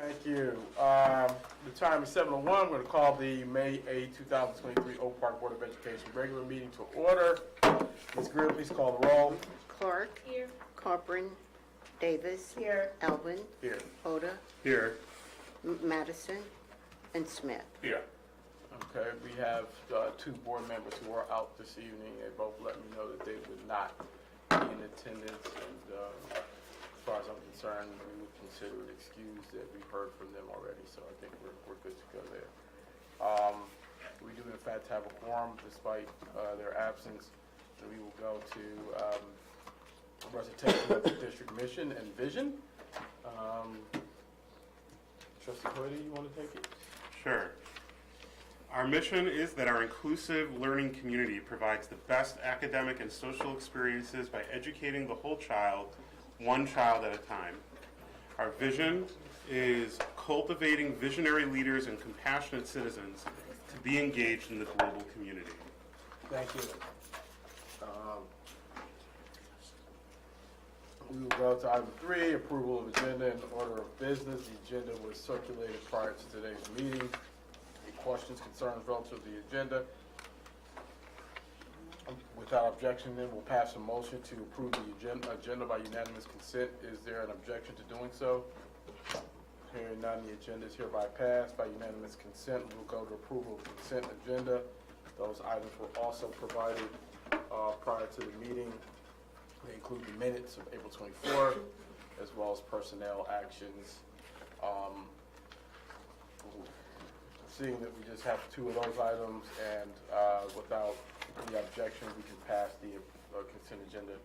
Thank you. The time is 7:01. I'm going to call the May 8, 2023 Oak Park Board of Education regular meeting to order. Ms. Greer, please call the roll. Clark. Here. Corcoran. Davis. Here. Elvin. Here. Oda. Here. Madison. And Smith. Here. Okay, we have two board members who are out this evening. They both let me know that they would not be in attendance, and as far as I'm concerned, we would consider it excused that we've heard from them already, so I think we're good to go there. We do in fact have a quorum despite their absence, and we will go to a recitation of the district mission and vision. Trustee Hoyte, you want to take it? Sure. Our mission is that our inclusive learning community provides the best academic and social experiences by educating the whole child, one child at a time. Our vision is cultivating visionary leaders and compassionate citizens to be engaged in the global community. Thank you. We will go to item 3, approval of agenda and order of business. The agenda was circulated prior to today's meeting. Any questions, concerns relative to the agenda? Without objection, then we'll pass a motion to approve the agenda by unanimous consent. Is there an objection to doing so? Hearing none, the agenda is hereby passed by unanimous consent. We'll go to approval of the consent agenda. Those items were also provided prior to the meeting. They include the minutes of April 24th, as well as personnel actions. Seeing that we just have two of those items, and without any objection, we can pass the consent agenda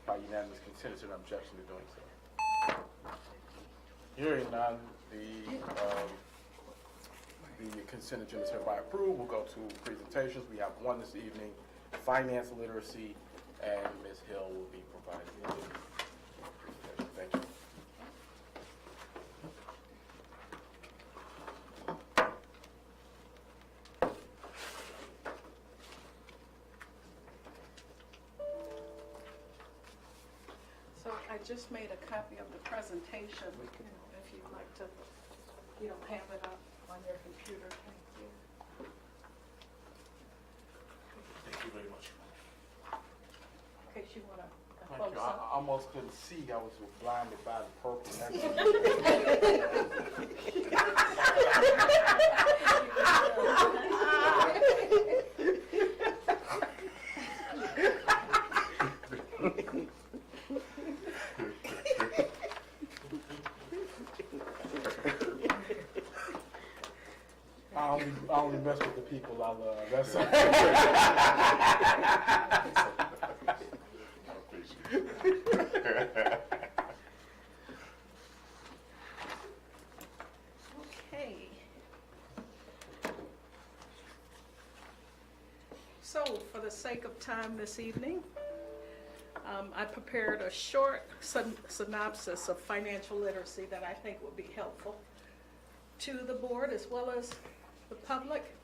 by unanimous consent. Is there an objection to doing so? Hearing none, the consent agenda is hereby approved. We'll go to presentations. We have one this evening, finance literacy, and Ms. Hill will be providing the presentation. Thank you. So I just made a copy of the presentation, if you'd like to, have it up on your computer. Thank you. Thank you very much. In case you want to Thank close you. up. I almost couldn't see. I was blinded by the purple. I only mess with the people I love. That's Okay. So, for the sake of time this evening, I prepared a short synopsis of financial literacy that I think would be helpful to the board as well as the public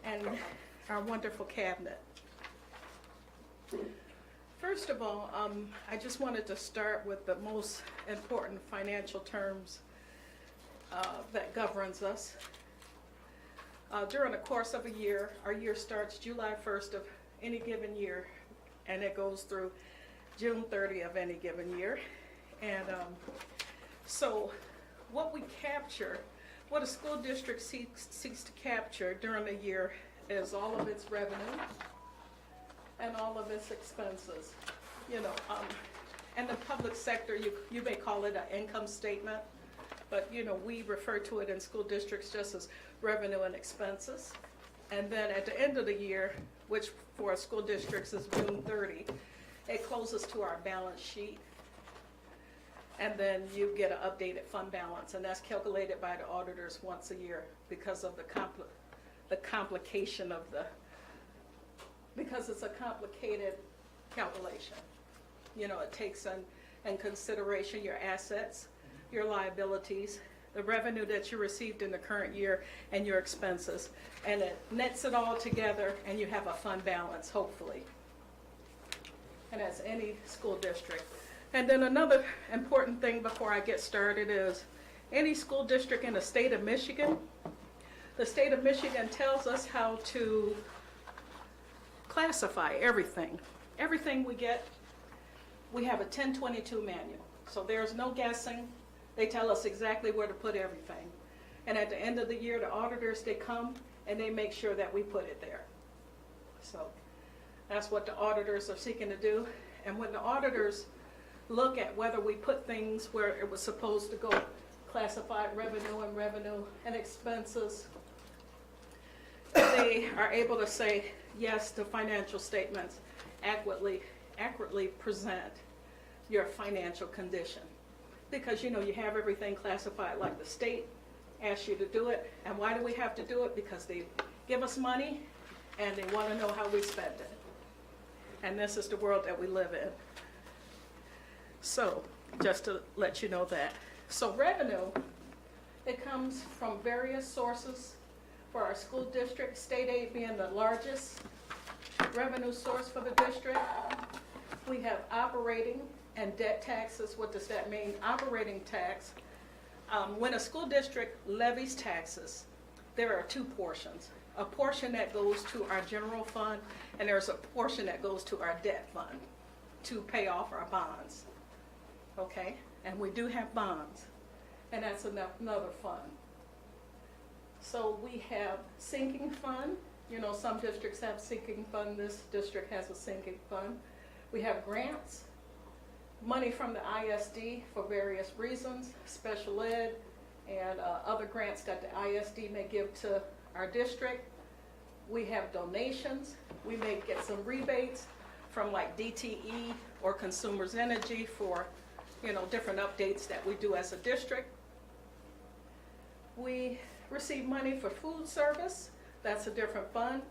and our wonderful cabinet. First of all, I just wanted to start with the most important financial terms that governs us. During the course of a year, our year starts July 1st of any given year, and it goes through June 30th of any given year. And so what we capture, what a school district seeks to capture during the year is all of its revenue and all of its expenses. In the public sector, you may call it an income statement, but we refer to it in school districts just as revenue and expenses. And then at the end of the year, which for school districts is June 30, it closes to our balance sheet. And then you get an updated fund balance, and that's calculated by the auditors once a year because of the complication of because it's a complicated calculation. It takes in consideration your assets, your liabilities, the revenue that you received in the current year, and your expenses. And it nets it all together, and you have a fund balance, hopefully. And as any school district. And then another important thing before I get started is any school district in the state of Michigan. The state of Michigan tells us how to classify everything. Everything we get, we have a 1022 manual. So there's no guessing. They tell us exactly where to put everything. And at the end of the year, the auditors, they come and they make sure that we put it there. So that's what the auditors are seeking to do. And when the auditors look at whether we put things where it was supposed to go, classified revenue and expenses, they are able to say, yes, the financial statements accurately present your financial condition. Because, you know, you have everything classified like the state asks you to do it. And why do we have to do it? Because they give us money and they want to know how we spend it. And this is the world that we live in. So, just to let you know that. So revenue, it comes from various sources. For our school district, state aid being the largest revenue source for the district. We have operating and debt taxes. What does that mean? Operating tax. When a school district levies taxes, there are two portions. A portion that goes to our general fund, and there's a portion that goes to our debt fund to pay off our bonds. Okay? And we do have bonds, and that's another fund. So we have sinking fund. You know, some districts have sinking fund. This district has a sinking fund. We have grants, money from the ISD for various reasons, special ed, and other grants that the ISD may give to our district. We have donations. We may get some rebates from like DTE or Consumers Energy for, you know, different updates that we do as a district. We receive money for food service. That's a different fund.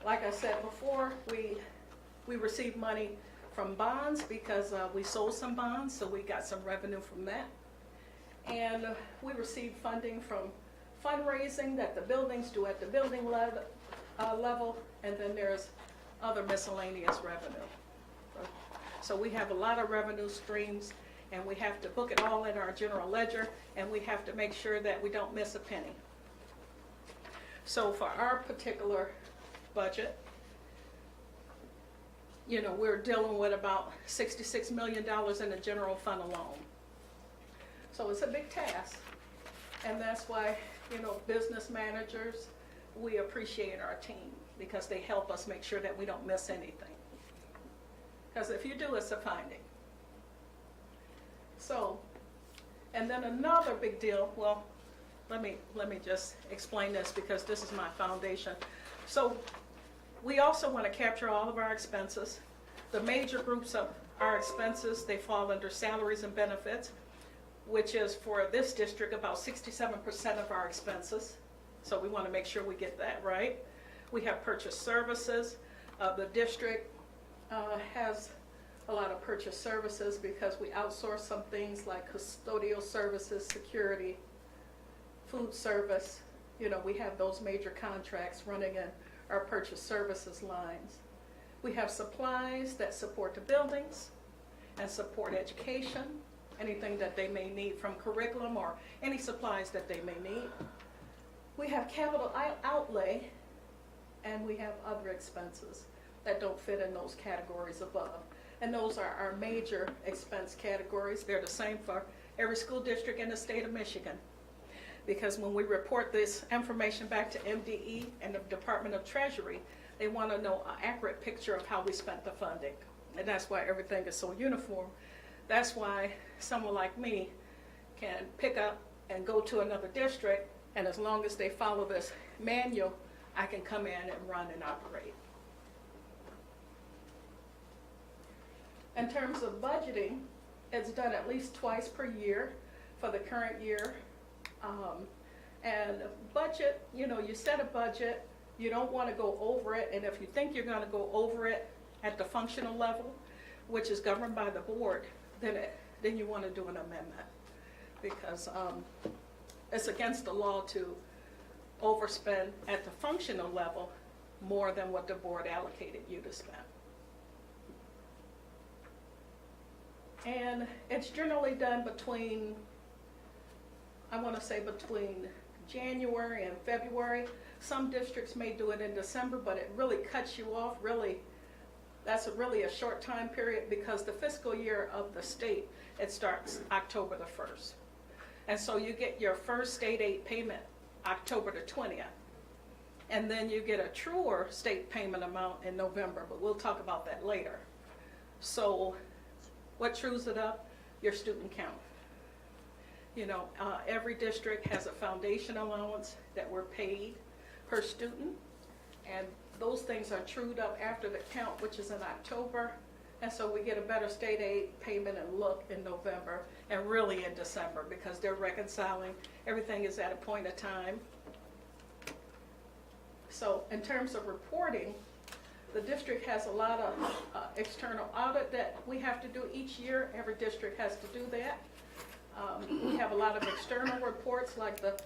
Like I said before, we receive money from bonds because we sold some bonds, so we got some revenue from that. And we receive funding from fundraising that the buildings do at the building level, and then there's other miscellaneous revenue. So we have a lot of revenue streams, and we have to book it all in our general ledger, and we have to make sure that we don't miss a penny. So for our particular budget, you know, we're dealing with about $66 million in the general fund alone. So it's a big task, and that's why, you know, business managers, we appreciate our team because they help us make sure that we don't miss anything. Because if you do, it's a finding. So, and then another big deal, well, let me just explain this because this is my foundation. So we also want to capture all of our expenses. The major groups of our expenses, they fall under salaries and benefits, which is for this district about 67% of our expenses. So we want to make sure we get that right. We have purchase services. The district has a lot of purchase services because we outsource some things like custodial services, security, food service. You know, we have those major contracts running in our purchase services lines. We have supplies that support the buildings and support education, anything that they may need from curriculum or any supplies that they may need. We have capital outlay, and we have other expenses that don't fit in those categories above. And those are our major expense categories. They're the same for every school district in the state of Michigan. Because when we report this information back to MDE and the Department of Treasury, they want to know an accurate picture of how we spent the funding. And that's why everything is so uniform. That's why someone like me can pick up and go to another district, and as long as they follow this manual, I can come in and run and operate. In terms of budgeting, it's done at least twice per year for the current year. And budget, you know, you set a budget, you don't want to go over it, and if you think you're going to go over it at the functional level, which is governed by the board, then you want to do an amendment, because it's against the law to overspend at the functional level more than what the board allocated you to spend. And it's generally done between I want to say between January and February. Some districts may do it in December, but it really cuts you off, really. That's really a short time period because the fiscal year of the state, it starts October the 1st. And so you get your first state aid payment October the 20th. And then you get a truer state payment amount in November, but we'll talk about that later. So what trues it up? Your student count. You know, every district has a foundation allowance that we're paid per student, and those things are trued up after the count, which is in October, and so we get a better state aid payment and look in November, and really in December, because they're reconciling, everything is at a point of time. So in terms of reporting, the district has a lot of external audit that we have to do each year. Every district has to do that. We have a lot of external reports like the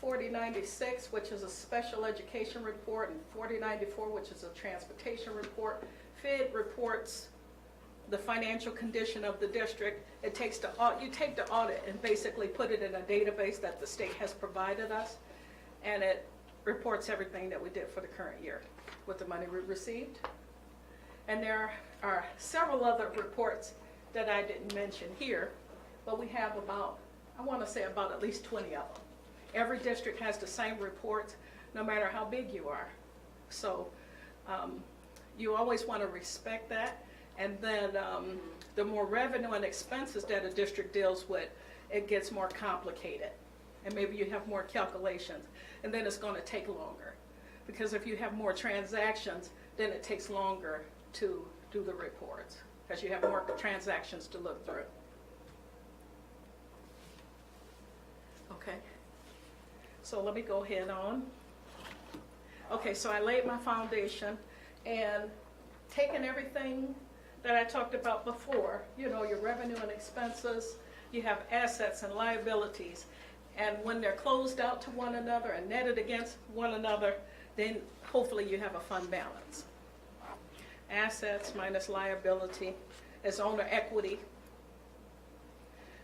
4096, which is a special education report, and 4094, which is a transportation report. FID reports the financial condition of the district. You take the audit and basically put it in a database that the state has provided us, and it reports everything that we did for the current year with the money we received. And there are several other reports that I didn't mention here, but we have about, I want to say about at least 20 of them. Every district has the same reports, no matter how big you are. So you always want to respect that. And then the more revenue and expenses that a district deals with, it gets more complicated. And maybe you have more calculations, and then it's going to take longer. Because if you have more transactions, then it takes longer to do the reports, because you have more transactions to look through. Okay, so let me go ahead on. Okay, so I laid my foundation, and taking everything that I talked about before, you know, your revenue and expenses, you have assets and liabilities, and when they're closed out to one another and netted against one another, then hopefully you have a fund balance. Assets minus liability is owner equity.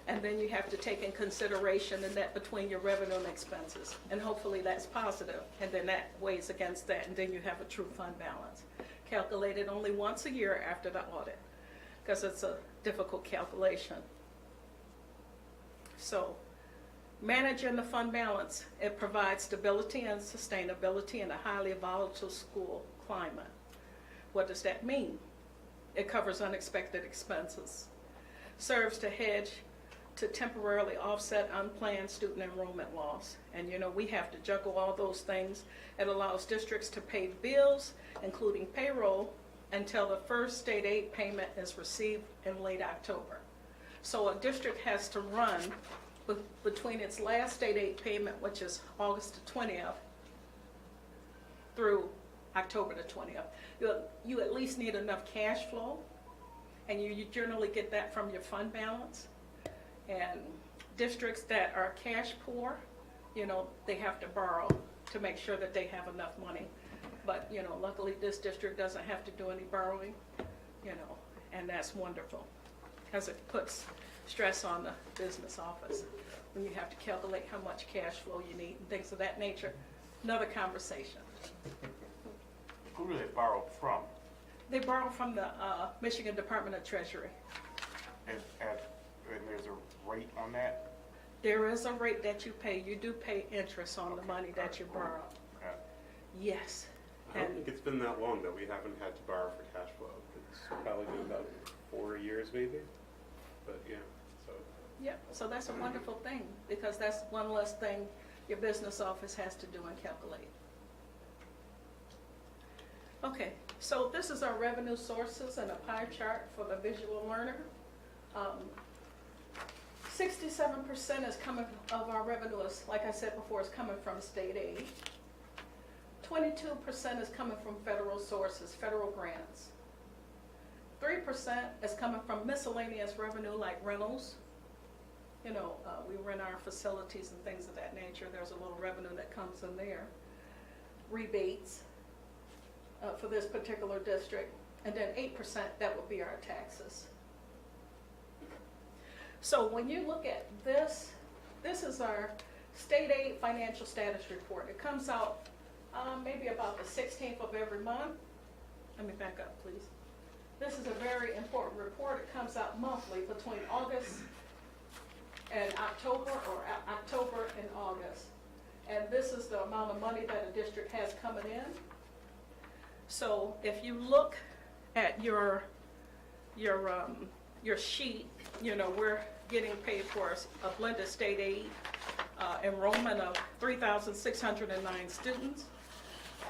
And then you have to take in consideration the net between your revenue and expenses. And hopefully that's positive, and then that weighs against that, and then you have a true fund balance. Calculated only once a year after the audit, because it's a difficult calculation. So, managing the fund balance, it provides stability and sustainability in a highly volatile school climate. What does that mean? It covers unexpected expenses, serves to hedge to temporarily offset unplanned student enrollment loss. And you know, we have to juggle all those things. It allows districts to pay bills, including payroll, until the first state aid payment is received in late October. So a district has to run between its last state aid payment, which is August the 20th, through October the 20th. You at least need enough cash flow, and you generally get that from your fund balance. And districts that are cash poor, you know, they have to borrow to make sure that they have enough money. But, you know, luckily this district doesn't have to do any borrowing, you know, and that's wonderful, because it puts stress on the business office when you have to calculate how much cash flow you need and things of that nature. Another conversation. Who do they borrow from? They borrow from the Michigan Department of Treasury. And there's a rate on that? There is a rate that you pay. You do pay interest on the money that you borrow. Okay. Yes. I don't And think it's been that long that we haven't had to borrow for cash flow. It's probably been about 4 years maybe, but yeah, so. yeah, so that's a wonderful thing, because that's one less thing your business office has to do and calculate. Okay, so this is our revenue sources and a pie chart for the visual learner. 67% is coming of our revenue, is, like I said before, is coming from state aid. 22% is coming from federal sources, federal grants. 3% is coming from miscellaneous revenue like rentals. You know, we rent our facilities and things of that nature. There's a little revenue that comes in there. Rebates for this particular district. And then 8%, that would be our taxes. So when you look at this is is our state aid financial status report. It comes out maybe about the 16th of every month. Let me back up, please. This is a very important report. It comes out monthly between August and October, or October and August. And this is the amount of money that a district has coming in. So if you look at your sheet, you know, we're getting paid for a blended state aid enrollment of 3,609 students.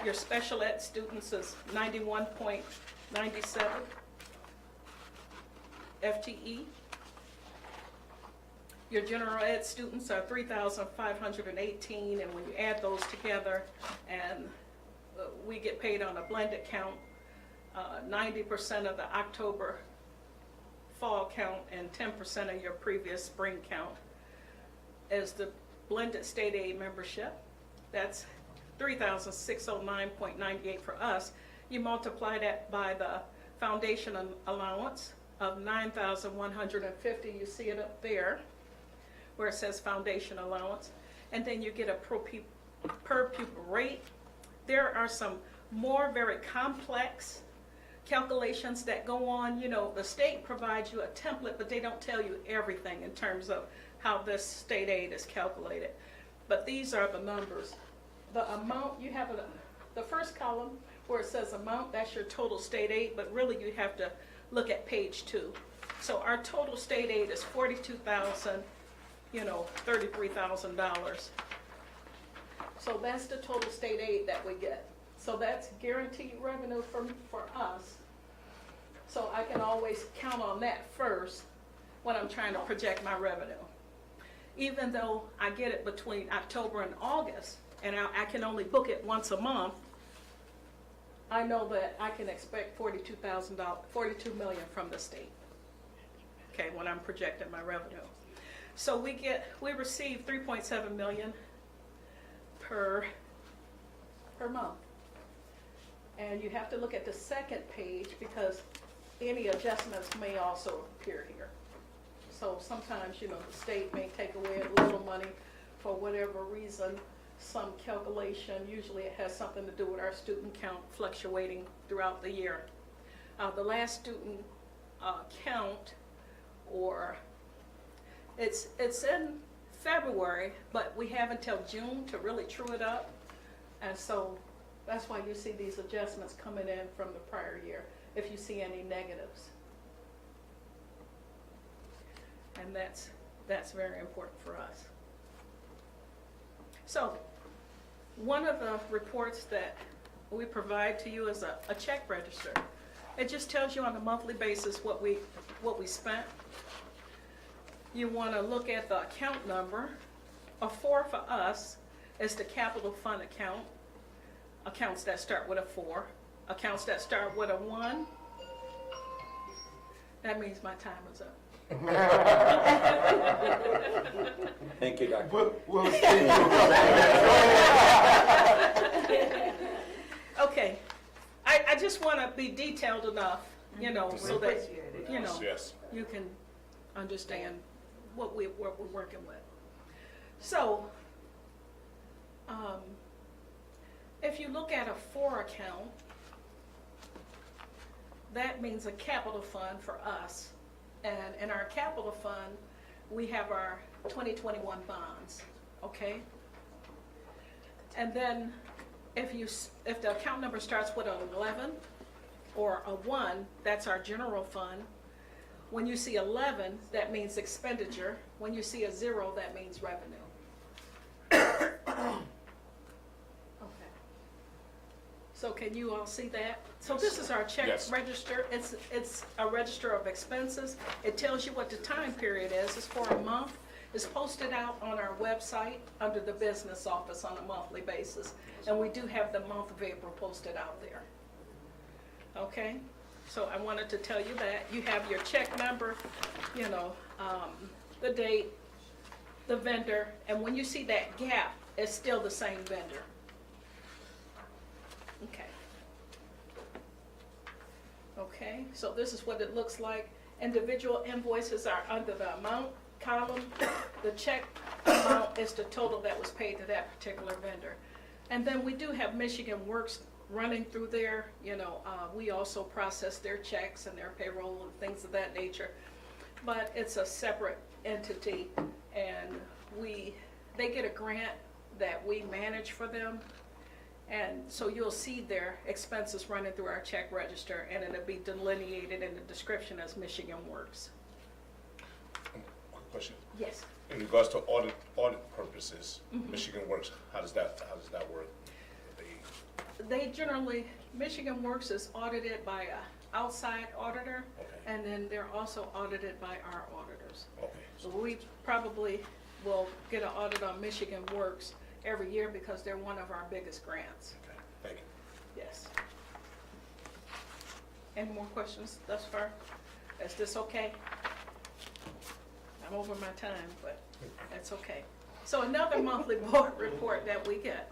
Your special ed students is 91.97 FTE. Your general ed students are 3,518, and when you add those together, and we get paid on a blended count, 90% of the October fall count and 10% of your previous spring count is the blended state aid membership. That's 3,609.98 for us. You multiply that by the foundation allowance of 9,150. You see it up there where it says foundation allowance, and then you get a per pupil rate. There are some more very complex calculations that go on. You know, the state provides you a template, but they don't tell you everything in terms of how this state aid is calculated. But these are the numbers. The amount, you have the first column where it says amount, that's your total state aid, but really you have to look at page 2. So our total state aid is $33,000. So that's the total state aid that we get. So that's guaranteed revenue for us. So I can always count on that first when I'm trying to project my revenue. Even though I get it between October and August, and I can only book it once a month, I know that I can expect $42 million from the state. Okay, when I'm projecting my revenue. So we receive $3.7 million per month. And you have to look at the second page because any adjustments may also appear here. So sometimes, you know, the state may take away a little money for whatever reason, some calculation. Usually it has something to do with our student count fluctuating throughout the year. The last student count, or it's in February, but we have until June to really true it up. And so that's why you see these adjustments coming in from the prior year, if you see any negatives. And that's very important for us. So one of the reports that we provide to you is a check register. It just tells you on a monthly basis what we spent. You want to look at the account number. A 4 for us is the capital fund account. Accounts that start with a 4. Accounts that start with a 1. That means my time is up. Thank you, Doctor. We'll Okay, I just want to be detailed enough, you know, so that, you know, Yes. you can understand what we're working with. So, if you look at a 4 account, that means a capital fund for us. And in our capital fund, we have our 2021 bonds, okay? And then if the account number starts with an 11 or a 1, that's our general fund. When you see 11, that means expenditure. When you see a 0, that means revenue. Okay. So can you all see that? So this is our check Yes. register. It's a register of expenses. It tells you what the time period is. It's for a month. It's posted out on our website under the business office on a monthly basis. And we do have the month of April posted out there. Okay? So I wanted to tell you that. You have your check number, you know, the date, the vendor, and when you see that gap, it's still the same vendor. Okay. Okay, so this is what it looks like. Individual invoices are under the amount column. The check amount is the total that was paid to that particular vendor. And then we do have Michigan Works running through there, we also process their checks and their payroll and things of that nature. But it's a separate entity, and they get a grant that we manage for them. And so you'll see their expenses running through our check register, and it'll be delineated in the description as Michigan Works. Quick question. Yes. In regards to audit purposes, Michigan Works, how does that work? They generally, Michigan Works is audited by an outside auditor, Okay. and then they're also audited by our auditors. Okay. So we probably will get an audit on Michigan Works every year because they're one of our biggest grants. Okay. Thank you. Yes. Any more questions thus far? Is this okay? I'm over my time, but that's okay. So another monthly board report that we get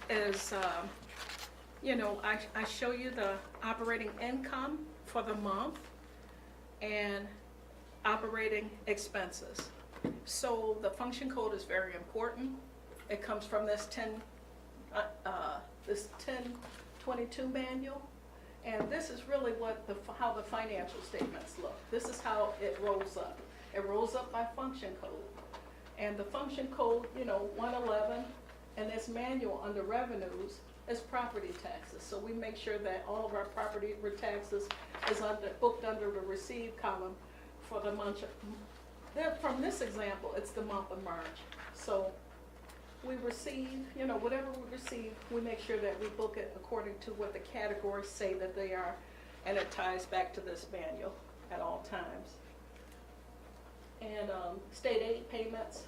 is, I show you the operating income for the month and operating expenses. So the function code is very important. It comes from this 1022 manual. And this is really how the financial statements look. This is how it rolls up. It rolls up by function code. And the function code, 111, and this manual under revenues is property taxes. So we make sure that all of our property taxes is booked under the received column for the month. From this example, it's the month of March. So we receive, whatever we receive, we make sure that we book it according to what the categories say that they are, and it ties back to this manual at all times. And state aid payments,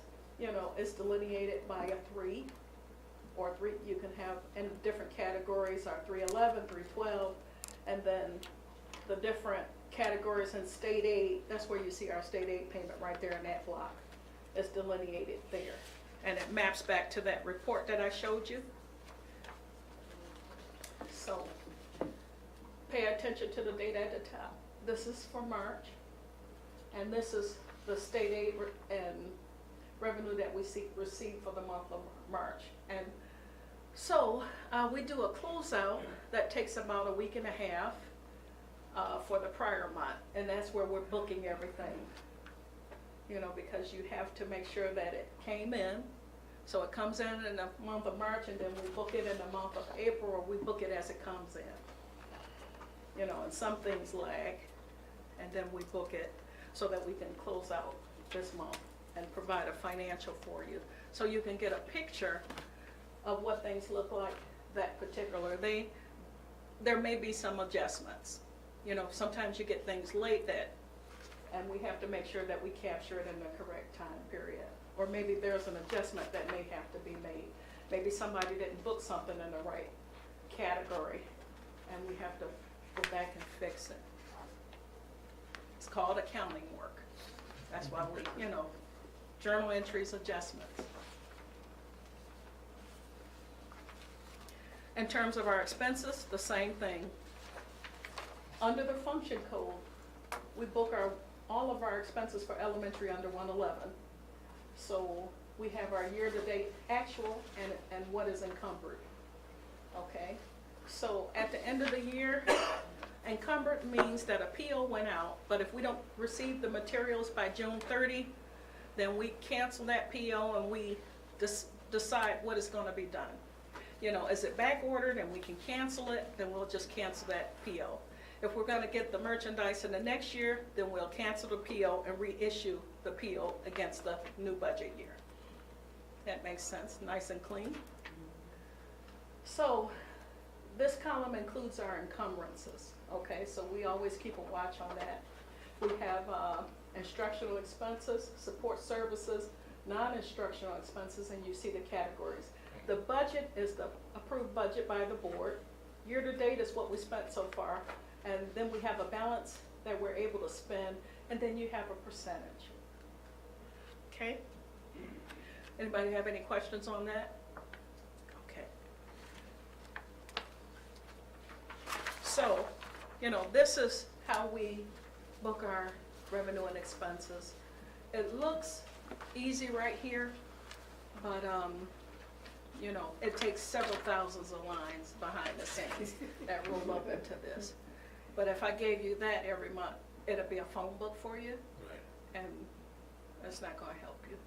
is delineated by a 3, or 3, you can have in different categories are 311, 312, and then the different categories in state aid, that's where you see our state aid payment right there in that block. It's delineated there. And it maps back to that report that I showed you. So pay attention to the date at the top. This is for March, and this is the state aid and revenue that we receive for the month of March. And so we do a closeout that takes about a week and a half for the prior month, and that's where we're booking everything. Because you have to make sure that it came in. So it comes in the month of March, and then we book it in the month of April, or we book it as it comes in. And some things lag, and then we book it so that we can close out this month and provide a financial for you. So you can get a picture of what things look like that particular. There may be some adjustments. Sometimes you get things late and we have to make sure that we capture it in the correct time period. Or maybe there's an adjustment that may have to be made. Maybe somebody didn't book something in the right category, and we have to go back and fix it. It's called accounting work. That's why we, journal entries, adjustments. In terms of our expenses, the same thing. Under the function code, we book all of our expenses for elementary under 111. So we have our year-to-date actual and what is encumbered. Okay? So at the end of the year, encumbered means that a PO went out, but if we don't receive the materials by June 30, then we cancel that PO and we decide what is going to be done. Is it back ordered and we can cancel it, then we'll just cancel that PO. If we're going to get the merchandise in the next year, then we'll cancel the PO and reissue the PO against the new budget year. That makes sense, nice and clean. So this column includes our encumbrances, okay? So we always keep a watch on that. We have instructional expenses, support services, non-instructional expenses, and you see the categories. The budget is the approved budget by the board. Year-to-date is what we spent so far. And then we have a balance that we're able to spend, and then you have a percentage. Okay? Anybody have any questions on that? Okay. So, this is how we book our revenue and expenses. It looks easy right here, but, you know, it takes several thousands of lines behind the scenes that roll up into this. But if I gave you that every month, it'll be a phone book for you, and it's not gonna help you.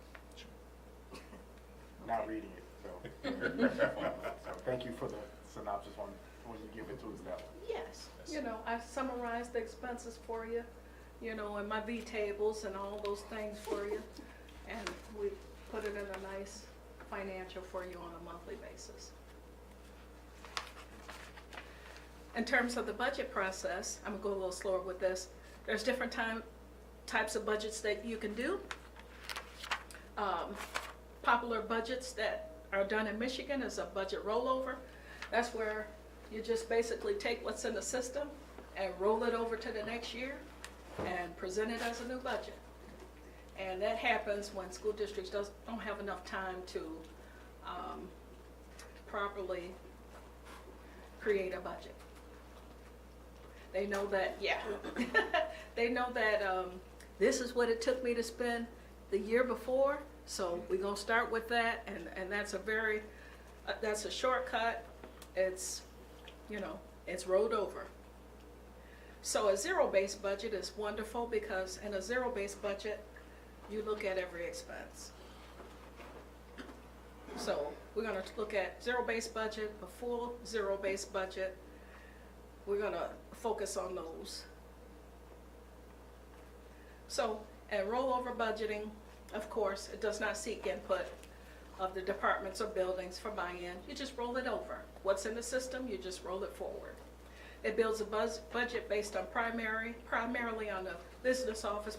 Not Okay. reading it, so thank you for the synopsis on when you give it to us that way. Yes, you know, I summarized the expenses for you, you know, and my V tables and all those things for you. And we put it in a nice financial for you on a monthly basis. In terms of the budget process, I'm gonna go a little slower with this. There's different types of budgets that you can do. Popular budgets that are done in Michigan is a budget rollover. That's where you just basically take what's in the system and roll it over to the next year and present it as a new budget. And that happens when school districts don't have enough time to properly create a budget. They know that, yeah, they know that this is what it took me to spend the year before, so we're gonna start with that, and that's a very, that's a shortcut. It's, you know, it's rolled over. So a zero-based budget is wonderful because in a zero-based budget, you look at every expense. So we're gonna look at zero-based budget, a full zero-based budget. We're gonna focus on those. So, and rollover budgeting, of course, it does not seek input of the departments or buildings for buy-in. You just roll it over. What's in the system, you just roll it forward. It builds a budget based on primarily on the business office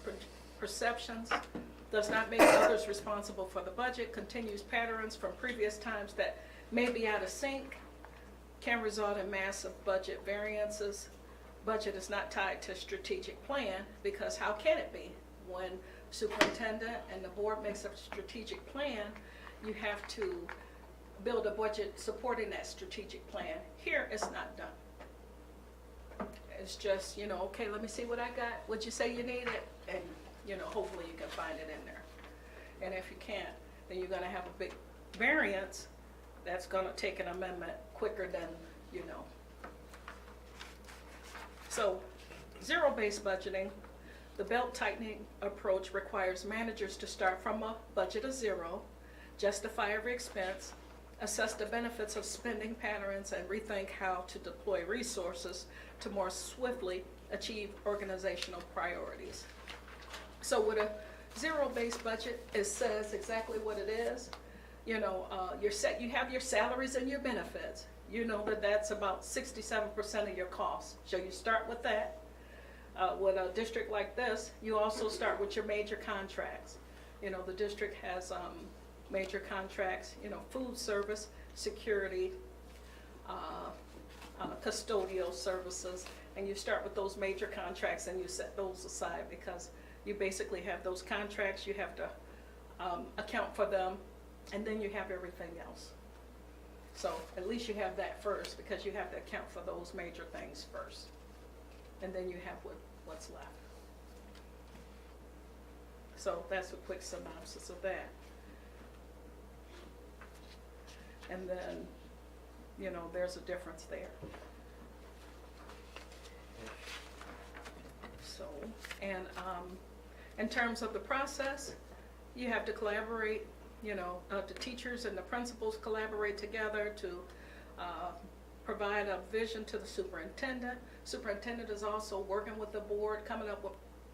perceptions, does not make others responsible for the budget, continues patterns from previous times that may be out of sync, can result in massive budget variances. Budget is not tied to strategic plan, because how can it be? When superintendent and the board makes a strategic plan, you have to build a budget supporting that strategic plan. Here, it's not done. It's just, you know, okay, let me see what I got, what'd you say you needed, and, you know, hopefully you can find it in there. And if you can't, then you're gonna have a big variance that's gonna take an amendment quicker than, you know. So, zero-based budgeting, the belt-tightening approach requires managers to start from a budget of zero, justify every expense, assess the benefits of spending patterns, and rethink how to deploy resources to more swiftly achieve organizational priorities. So with a zero-based budget, it says exactly what it is. You know, you have your salaries and your benefits. You know that that's about 67% of your costs. So you start with that. With a district like this, you also start with your major contracts. You know, the district has major contracts, you know, food service, security, custodial services, and you start with those major contracts and you set those aside because you basically have those contracts, you have to account for them, and then you have everything else. So at least you have that first, because you have to account for those major things first. And then you have what's left. So that's a quick synopsis of that. And then, you know, there's a difference there. So, and in terms of the process, you have to collaborate, you know, the teachers and the principals collaborate together to provide a vision to the superintendent. Superintendent is also working with the board, coming up with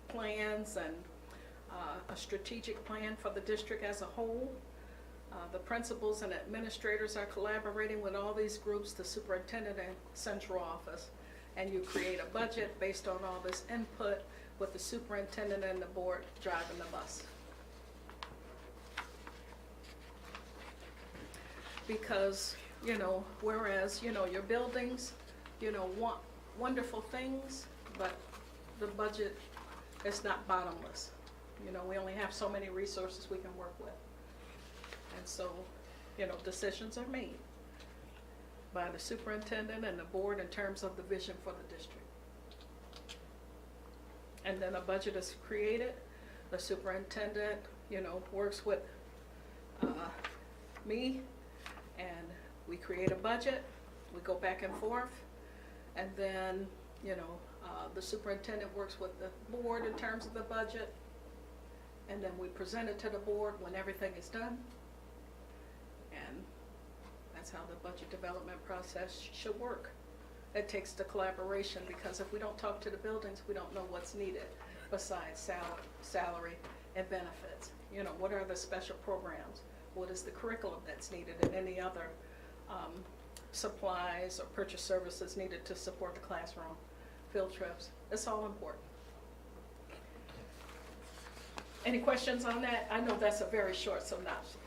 plans and a strategic plan for the district as a whole. The principals and administrators are collaborating with all these groups, the superintendent and central office, and you create a budget based on all this input with the superintendent and the board driving the bus. Because, you know, whereas, you know, your buildings, you know, want wonderful things, but the budget is not bottomless. You know, we only have so many resources we can work with. And so, you know, decisions are made by the superintendent and the board in terms of the vision for the district. And then a budget is created. The superintendent, you know, works with me, and we create a budget, we go back and forth, and then, the superintendent works with the board in terms of the budget, and then we present it to the board when everything is done. And that's how the budget development process should work. It takes the collaboration, because if we don't talk to the buildings, we don't know what's needed besides salary and benefits. What are the special programs? What is the curriculum that's needed, and any other supplies or purchase services needed to support the classroom, field trips. It's all important. Any questions on that? I know that's a very short synopsis.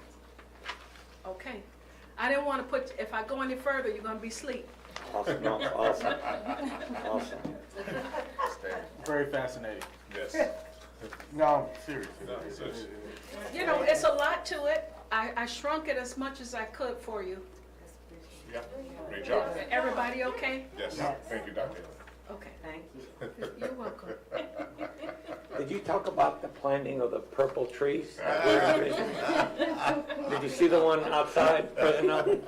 Okay. I didn't want to put, if I go any further, you're going to be asleep. Awesome, no, awesome, awesome. Very fascinating. Yes. No, seriously. No, seriously. It's a lot to it. I shrunk it as much as I could for you. Yeah, great job. Everybody okay? Yes, thank you, Dr. Okay. Thank you. You're welcome. Did you talk about the planting of the purple trees? Did you see the one outside, President Alvin?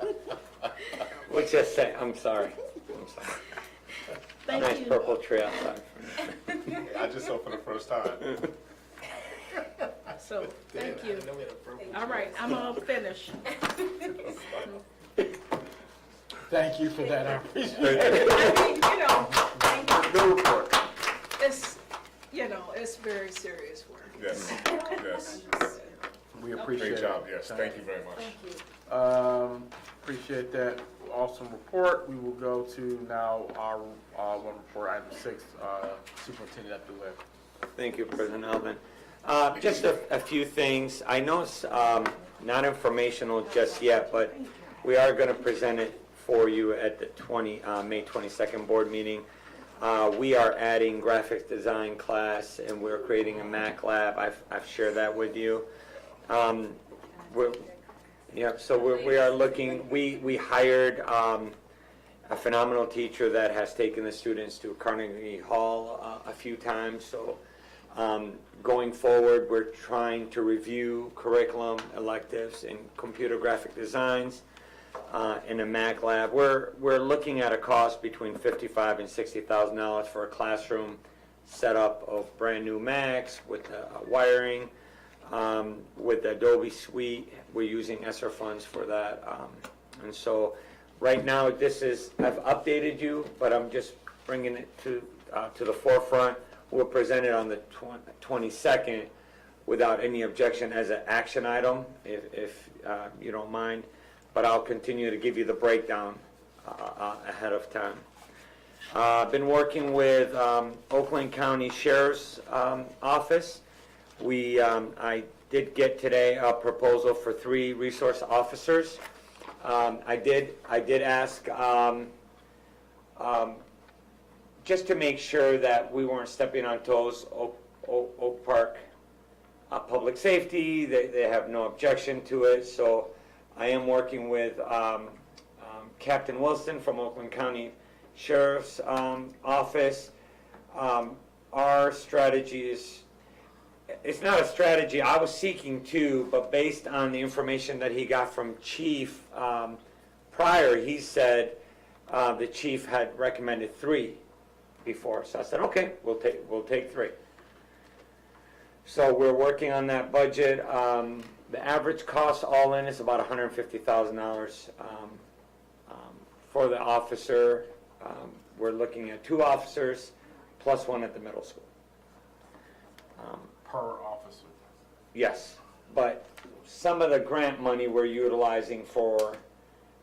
Let's just say, I'm sorry. Thank Nice you. purple tree outside. I just saw for the first time. So, thank you. All right, I'm all finished. Thank you for that, I appreciate it. I mean, thank you. Good report. It's very serious work. Yes, yes. We appreciate it. Great job, yes, thank you very much. Thank you. Appreciate that awesome report. We will go to now our one report, item 6, Superintendent Abdul-Wahab. Thank you, President Alvin. Just a few things. I know it's not informational just yet, but we are going to present it for you at the May 22nd board meeting. We are adding graphics design class, and we're creating a Mac lab. I've shared that with you. We are looking. We hired a phenomenal teacher that has taken the students to Carnegie Hall a few times. So going forward, we're trying to review curriculum, electives, and computer graphic designs in a Mac lab. We're looking at a cost between $55,000 and $60,000 for a classroom setup of brand new Macs with wiring, with the Adobe Suite. We're using ESSER funds for that. And so right now, I've updated you, but I'm just bringing it to the forefront. We'll present it on the 22nd without any objection as an action item, if you don't mind. But I'll continue to give you the breakdown ahead of time. I've been working with Oakland County Sheriff's Office. I did get today a proposal for 3 resource officers. I did ask just to make sure that we weren't stepping on toes. Oak Park Public Safety, they have no objection to it. So I am working with Captain Wilson from Oakland County Sheriff's Office. Our strategy is, it's not a strategy I was seeking to, but based on the information that he got from Chief prior, he said the Chief had recommended 3 before. So I said, okay, we'll take 3. So we're working on that budget. The average cost all in is about $150,000 for the officer. We're looking at 2 officers plus 1 at the middle school. Per officer. Yes, but some of the grant money we're utilizing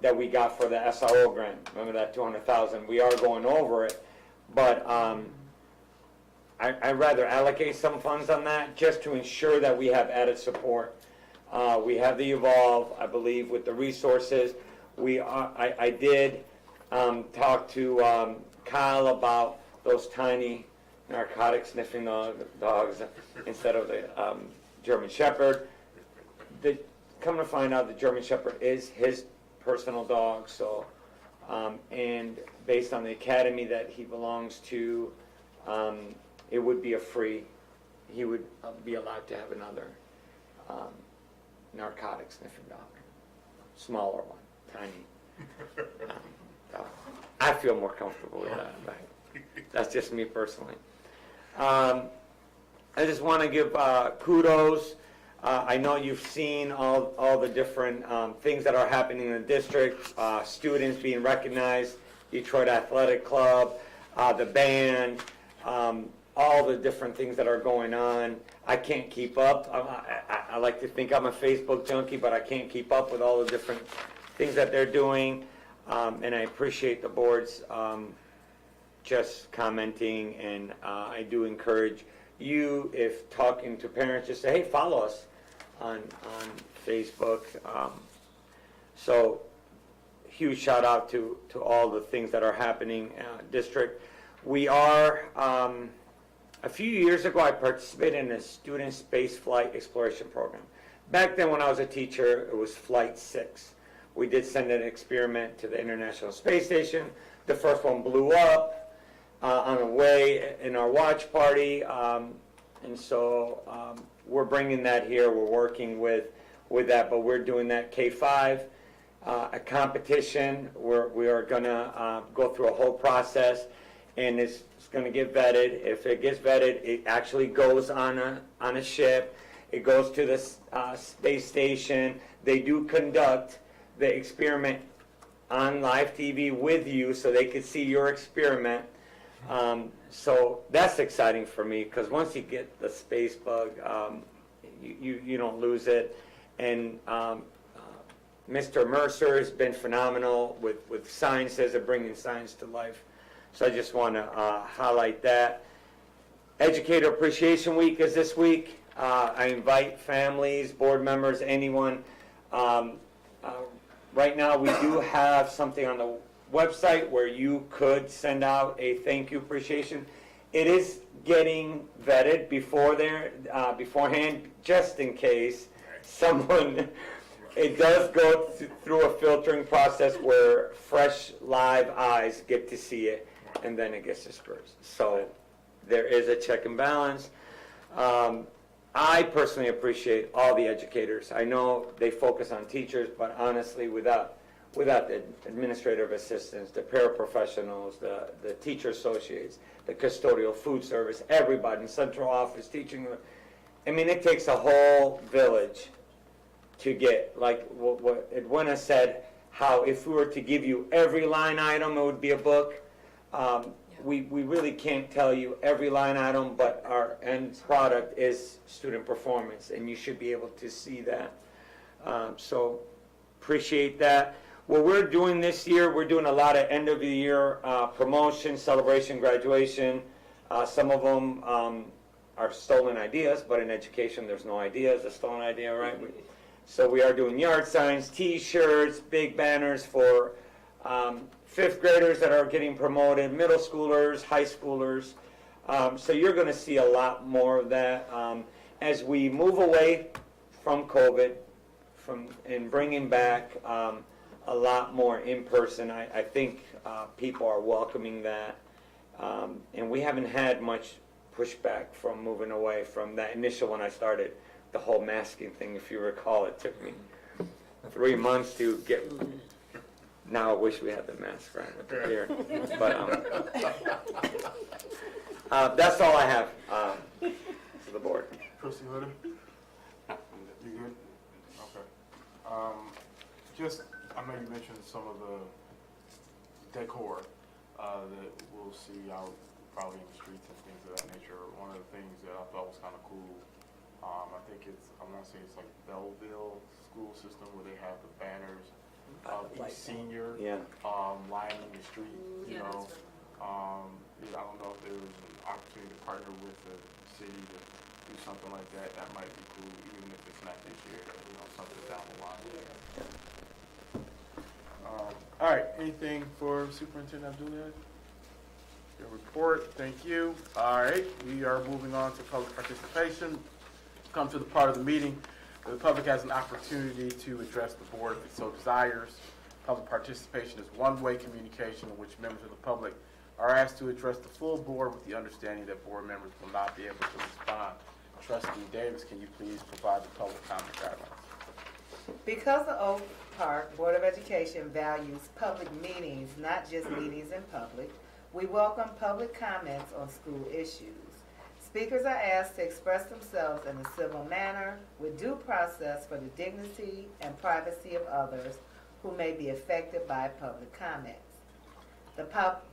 that we got for the SRO grant, remember that $200,000, we are going over it, but I'd rather allocate some funds on that just to ensure that we have added support. We have the Evolve, I believe, with the resources. I did talk to Kyle about those tiny narcotic sniffing dogs instead of the German Shepherd. Come to find out, the German Shepherd is his personal dog. So, and based on the academy that he belongs to, it would be he would be allowed to have another narcotic sniffing dog. smaller one, tiny. I feel more comfortable with that, but that's just me personally. I just want to give kudos. I know you've seen all the different things that are happening in the district, students being recognized, Detroit Athletic Club, the band, all the different things that are going on. I can't keep up. I like to think I'm a Facebook junkie, but I can't keep up with all the different things that they're doing. And I appreciate the board's just commenting, and I do encourage you, if talking to parents, just say, hey, follow us on Facebook. So huge shout out to all the things that are happening district. We are, a few years ago, I participated in a student space flight exploration program. Back then when I was a teacher, it was Flight 6. We did send an experiment to the International Space Station. The first one blew up on the way in our watch party. And so we're bringing that here. We're working with that, but we're doing that K-5, a competition where we are gonna go through a whole process, and it's gonna get vetted. If it gets vetted, it actually goes on a ship. It goes to the space station. They do conduct the experiment on live TV with you so they can see your experiment. So that's exciting for me, because once you get the space bug, you don't lose it. And Mr. Mercer has been phenomenal with sciences and bringing science to life. So I just want to highlight that. Educator Appreciation Week is this week. I invite families, board members, anyone. Right now we do have something on the website where you could send out a thank you appreciation. It is getting vetted beforehand, just in case someone, it does go through a filtering process where fresh live eyes get to see it, and then it gets dispersed. So there is a check and balance. I personally appreciate all the educators. I know they focus on teachers, but honestly, without the administrative assistants, the paraprofessionals, the teacher associates, the custodial, food service, everybody in central office, teaching, I mean, it takes a whole village to get, like what Edwina said, how if we were to give you every line item, it would be a book. We really can't tell you every line item, but our end product is student performance, and you should be able to see that. So appreciate that. What we're doing this year, we're doing a lot of end of the year promotion, celebration, graduation. Some of them are stolen ideas, but in education there's no ideas, a stolen idea, right? So we are doing yard signs, t-shirts, big banners for fifth graders that are getting promoted, middle schoolers, high schoolers. So you're going to see a lot more of that as we move away from COVID, and bringing back a lot more in person. I think people are welcoming that, and we haven't had much pushback from moving away from that initial when I started the whole masking thing. If you recall, it took me 3 months to get. Now I wish we had the mask right with the beard. But that's all I have for the board. Trustee Hutter? You good? Okay. Just, I know you mentioned some of the decor that we'll see out probably in the streets and things of that nature. One of the things that I thought was kind of cool, I think I want to say it's like Belleville school system, where they have the banners of each senior lining the street, you know. I don't know if there was an opportunity to partner with the city to do something like that. That might be cool, even if it's not this year, you know, something down the line. All right, anything for Superintendent Abdullah? Your report, thank you. All right, we are moving on to public participation. Come to the part of the meeting where the public has an opportunity to address the board if it so desires. Public participation is one-way communication in which members of the public are asked to address the full board with the understanding that board members will not be able to respond. Trustee Davis, can you please provide the public comment guidelines? Because the oath Park Board of Education values public meetings, not just meetings in public. We welcome public comments on school issues. Speakers are asked to express themselves in a civil manner with due process for the dignity and privacy of others who may be affected by public comments. The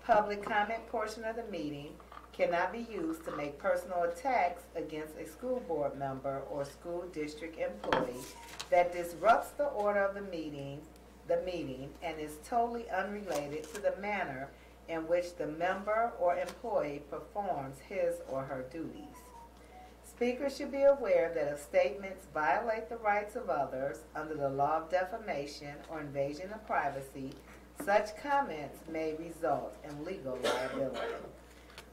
public comment portion of the meeting cannot be used to make personal attacks against a school board member or school district employee that disrupts the order of the meeting and is totally unrelated to the manner in which the member or employee performs his or her duties. Speakers should be aware that if statements violate the rights of others under the law of defamation or invasion of privacy, such comments may result in legal liability.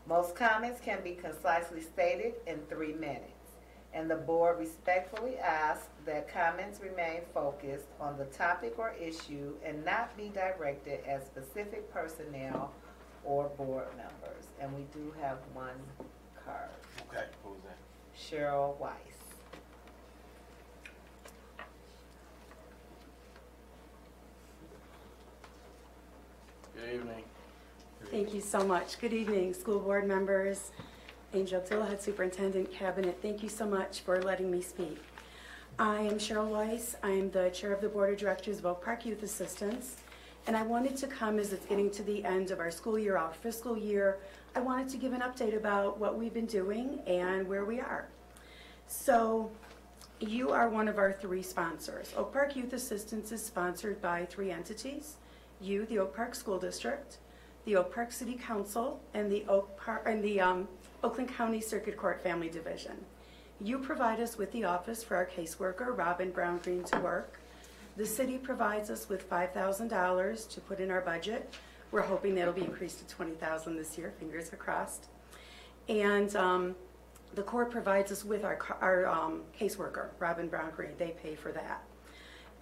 Most comments can be concisely stated in 3 minutes, and the board respectfully asks that comments remain focused on the topic or issue and not be directed at specific personnel or board members. And we do have one card. Okay, who was that? Cheryl Weiss. Good evening. Thank you so much. Good evening, school board members, Angel Abdullah, Head Superintendent, Cabinet. Thank you so much for letting me speak. I am Cheryl Weiss. I am the chair of the Board of Directors of Oak Park Youth Assistance. And I wanted to come as it's getting to the end of our school year, our fiscal year. I wanted to give an update about what we've been doing and where we are. So you are one of our 3 sponsors. Oak Park Youth Assistance is sponsored by 3 entities. You, the Oak Park School District, the Oak Park City Council, and the Oakland County Circuit Court Family Division. You provide us with the office for our caseworker, Robin Brown Green, to work. The city provides us with $5,000 to put in our budget. We're hoping that'll be increased to $20,000 this year, fingers are crossed. And the court provides us with our caseworker, Robin Brown Green. They pay for that.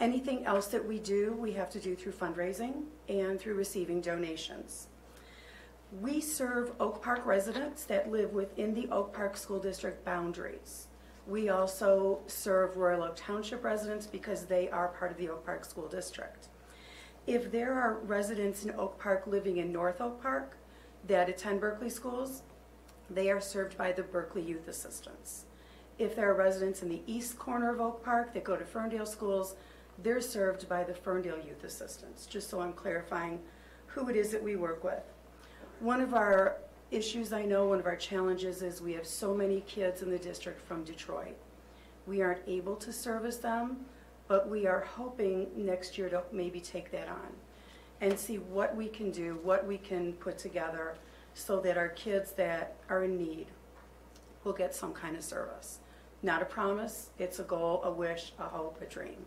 Anything else that we do, we have to do through fundraising and through receiving donations. We serve Oak Park residents that live within the Oak Park School District boundaries. We also serve Royal Oak Township residents because they are part of the Oak Park School District. If there are residents in Oak Park living in North Oak Park that attend Berkeley schools, they are served by the Berkeley Youth Assistance. If there are residents in the east corner of Oak Park that go to Ferndale schools, they're served by the Ferndale Youth Assistance, just so I'm clarifying who it is that we work with. One of our issues, I know, one of our challenges is we have so many kids in the district from Detroit. We aren't able to service them, but we are hoping next year to maybe take that on and see what we can do, what we can put together so that our kids that are in need will get some kind of service. Not a promise, it's a goal, a wish, a hope, a dream.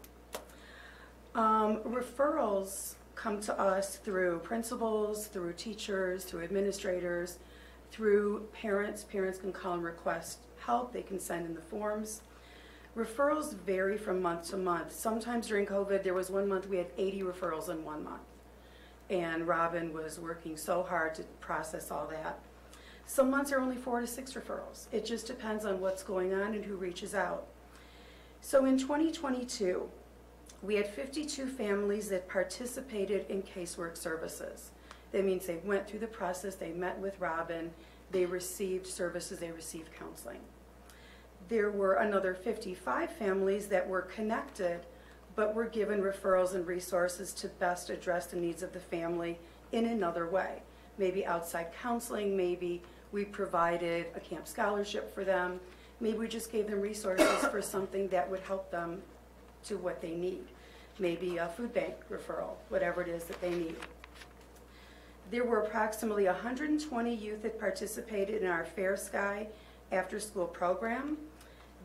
Referrals come to us through principals, through teachers, through administrators, through parents. Parents can call and request help. They can send in the forms. Referrals vary from month to month. Sometimes during COVID, there was one month we had 80 referrals in one month. And Robin was working so hard to process all that. Some months are only 4 to 6 referrals. It just depends on what's going on and who reaches out. So in 2022, we had 52 families that participated in casework services. That means they went through the process, they met with Robin, they received services, they received counseling. There were another 55 families that were connected, but were given referrals and resources to best address the needs of the family in another way. Maybe outside counseling, maybe we provided a camp scholarship for them, maybe we just gave them resources for something that would help them to what they need. Maybe a food bank referral, whatever it is that they need. There were approximately 120 youth that participated in our Fair Sky after-school program.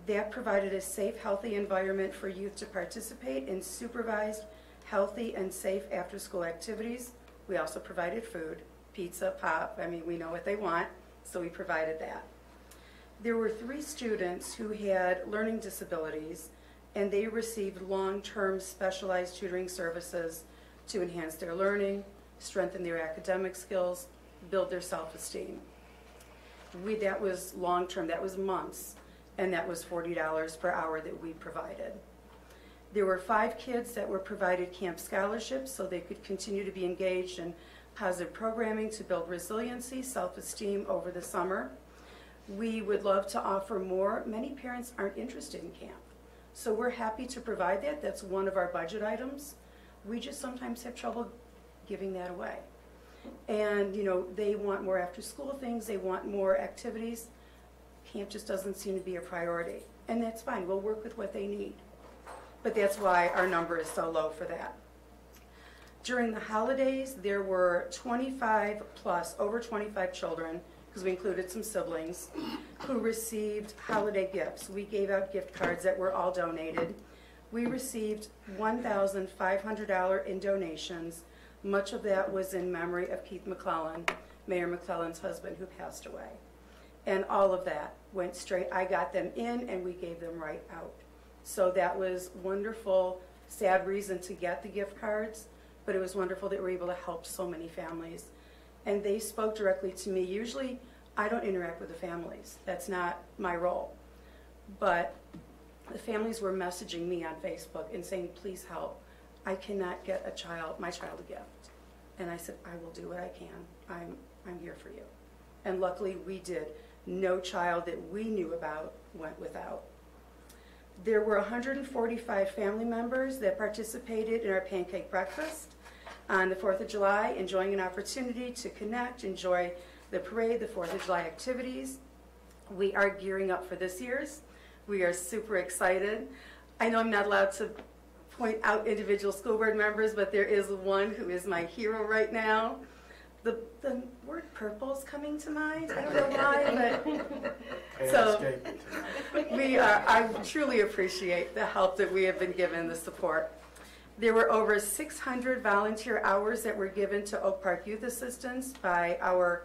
That provided a safe, healthy environment for youth to participate in supervised, healthy, and safe after-school activities. We also provided food, pizza, pop. I mean, we know what they want, so we provided that. There were 3 students who had learning disabilities, and they received long-term specialized tutoring services to enhance their learning, strengthen their academic skills, build their self-esteem. That was long-term, that was months, and that was $40 per hour that we provided. There were 5 kids that were provided camp scholarships so they could continue to be engaged in positive programming to build resiliency, self-esteem over the summer. We would love to offer more. Many parents aren't interested in camp, so we're happy to provide that. That's one of our budget items. We just sometimes have trouble giving that away. And, you know, they want more after-school things, they want more activities. Camp just doesn't seem to be a priority, and that's fine. We'll work with what they need. But that's why our number is so low for that. During the holidays, there were 25 plus, over 25 children, because we included some siblings, who received holiday gifts. We gave out gift cards that were all donated. We received $1,500 in donations. Much of that was in memory of Keith McClellan, Mayor McClellan's husband, who passed away. And all of that went straight. I got them in and we gave them right out. So that was wonderful, sad reason to get the gift cards, but it was wonderful that we were able to help so many families. And they spoke directly to me. Usually, I don't interact with the families. That's not my role. But the families were messaging me on Facebook and saying, please help. I cannot get my child a gift. And I said, I will do what I can. I'm here for you. And luckily, we did. No child that we knew about went without. There were 145 family members that participated in our pancake breakfast on the 4th of July, enjoying an opportunity to connect, enjoy the parade, the 4th of July activities. We are gearing up for this year's. We are super excited. I know I'm not allowed to point out individual school board members, but there is one who is my hero right now. The word purple is coming to mind. I don't know why, but Can't so escape it tonight. I truly appreciate the help that we have been given, the support. There were over 600 volunteer hours that were given to Oak Park Youth Assistance by our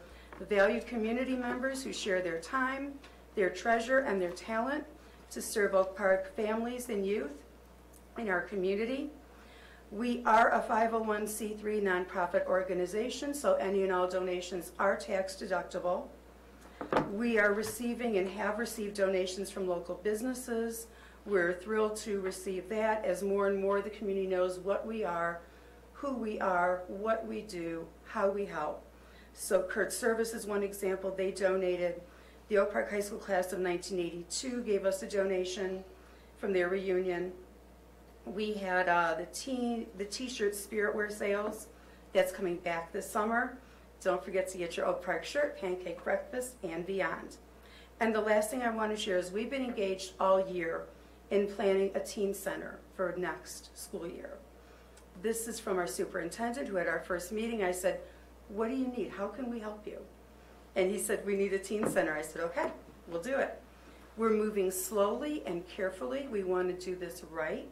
valued community members who share their time, their treasure, and their talent to serve Oak Park families and youth in our community. We are a 501c3 nonprofit organization, so any and all donations are tax deductible. We are receiving and have received donations from local businesses. We're thrilled to receive that as more and more the community knows what we are, who we are, what we do, how we help. So Kurt Service is one example. They donated. The Oak Park High School class of 1982 gave us a donation from their reunion. We had the t-shirt spirit wear sales. That's coming back this summer. Don't forget to get your Oak Park shirt, pancake breakfast, and beyond. And the last thing I want to share is we've been engaged all year in planning a teen center for next school year. This is from our superintendent who had our first meeting. I said, what do you need? How can we help you? And he said, we need a teen center. I said, okay, we'll do it. We're moving slowly and carefully. We want to do this right.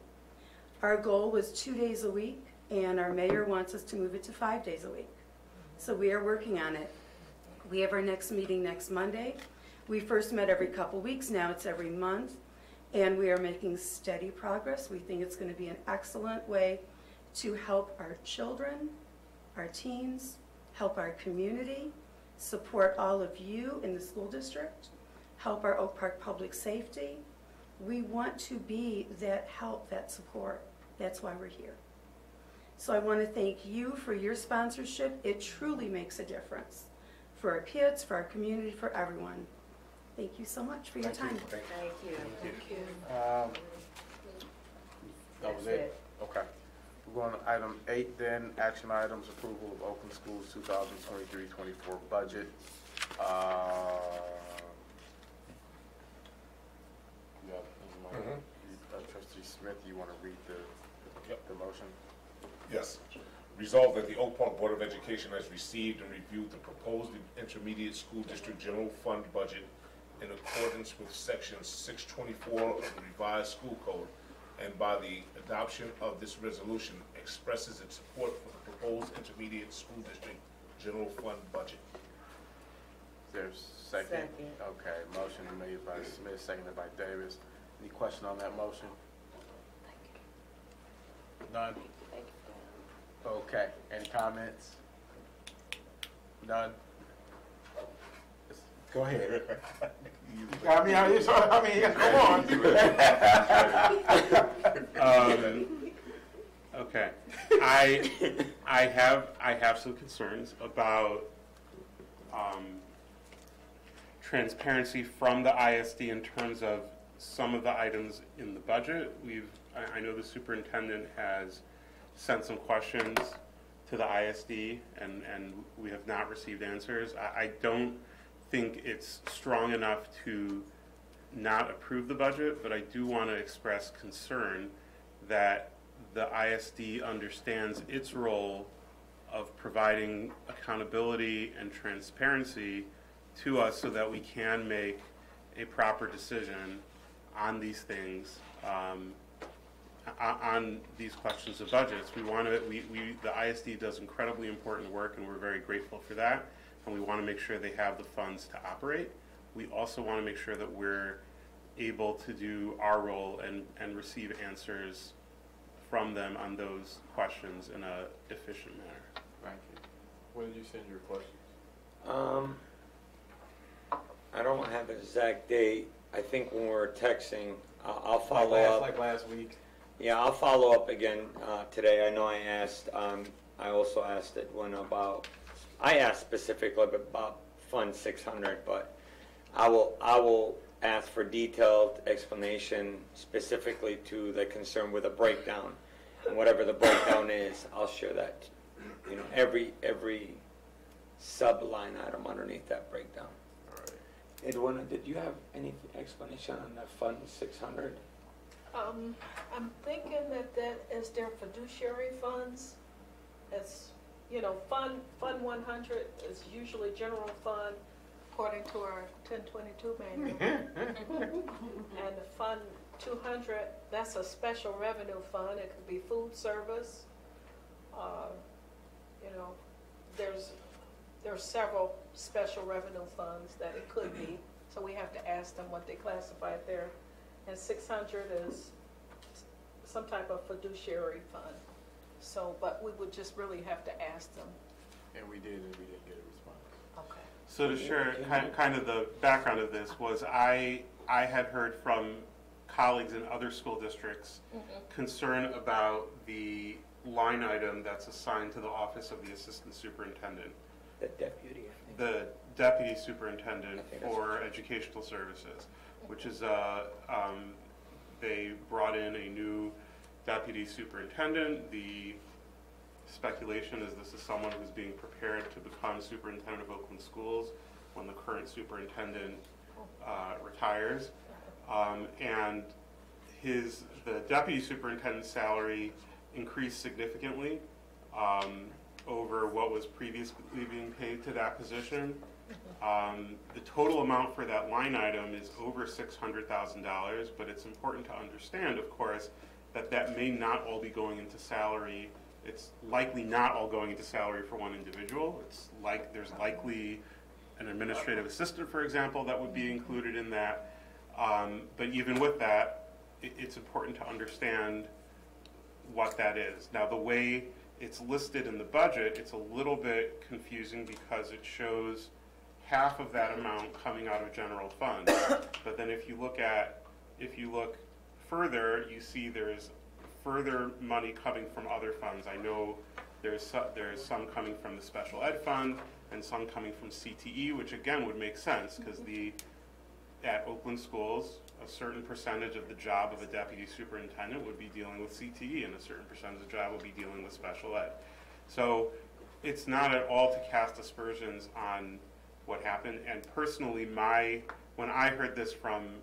Our goal was 2 days a week, and our mayor wants us to move it to 5 days a week. So we are working on it. We have our next meeting next Monday. We first met every couple weeks. Now it's every month, and we are making steady progress. We think it's going to be an excellent way to help our children, our teens, help our community, support all of you in the school district, help our Oak Park public safety. We want to be that help, that support. That's why we're here. So I want to thank you for your sponsorship. It truly makes a difference for our kids, for our community, for everyone. Thank you so much for your time. Thank you. That was That's it? Okay. We're going to item 8 then, action items, approval of Oakland Schools 2023-24 budget. Trustee Smith, you want to read the motion? Yes. Resolved that the Oak Park Board of Education has received and reviewed the proposed intermediate school district general fund budget in accordance with section 624 of the revised school code, and by the adoption of this resolution expresses its support for the proposed intermediate school district general fund budget. Is there a second? Second. Okay, motion made by Smith, seconded by Davis. Any question on that motion? None? Okay, any comments? None? Go ahead. I mean, come on. Okay, I have some concerns about transparency from the ISD in terms of some of the items in the budget. I know the superintendent has sent some questions to the ISD, and we have not received answers. I don't think it's strong enough to not approve the budget, but I do want to express concern that the ISD understands its role of providing accountability and transparency to us so that we can make a proper decision on these things, on these questions of budgets. The ISD does incredibly important work, and we're very grateful for that, and we want to make sure they have the funds to operate. We also want to make sure that we're able to do our role and receive answers from them on those questions in an efficient manner. Thank you. When did you send your questions? I don't have an exact date. I think when we're texting, I'll follow up. Like last week. Yeah, I'll follow up again today. I know I asked, I also asked I asked specifically about Fund 600, but I will ask for detailed explanation specifically to the concern with a breakdown. And whatever the breakdown is, I'll share that, every sub-line item underneath that breakdown. All right. Edwina, did you have any explanation on that Fund 600? I'm thinking that is their fiduciary funds. It's, Fund 100 is usually general fund according to our 1022 manual. And the Fund 200, that's a special revenue fund. It could be food service. There's several special revenue funds that it could be. So we have to ask them what they classify it there. And 600 is some type of fiduciary fund. So, but we would just really have to ask them. And we did, and we didn't get a response. Okay. So to share kind of the background of this was I had heard from colleagues in other school districts concern about the line item that's assigned to the Office of the Assistant Superintendent, The deputy, I think. the Deputy Superintendent I think that's for Educational Services, which is they brought in a new Deputy Superintendent. The speculation is this is someone who's being prepared to become Superintendent of Oakland Schools when the current superintendent retires. And the Deputy Superintendent's salary increased significantly over what was previously being paid to that position. The total amount for that line item is over $600,000, but it's important to understand, of course, that may not all be going into salary. It's likely not all going into salary for one individual. There's likely an administrative assistant, for example, that would be included in that. But even with that, it's important to understand what that is. Now, the way it's listed in the budget, it's a little bit confusing because it shows half of that amount coming out of general fund. But then if you look further, you see there's further money coming from other funds. I know there's some coming from the special ed fund and some coming from CTE, which again would make sense because at Oakland Schools, a certain percentage of the job of a deputy superintendent would be dealing with CTE, and a certain percentage of the job would be dealing with special ed. So it's not at all to cast aspersions on what happened. And personally, when I heard this from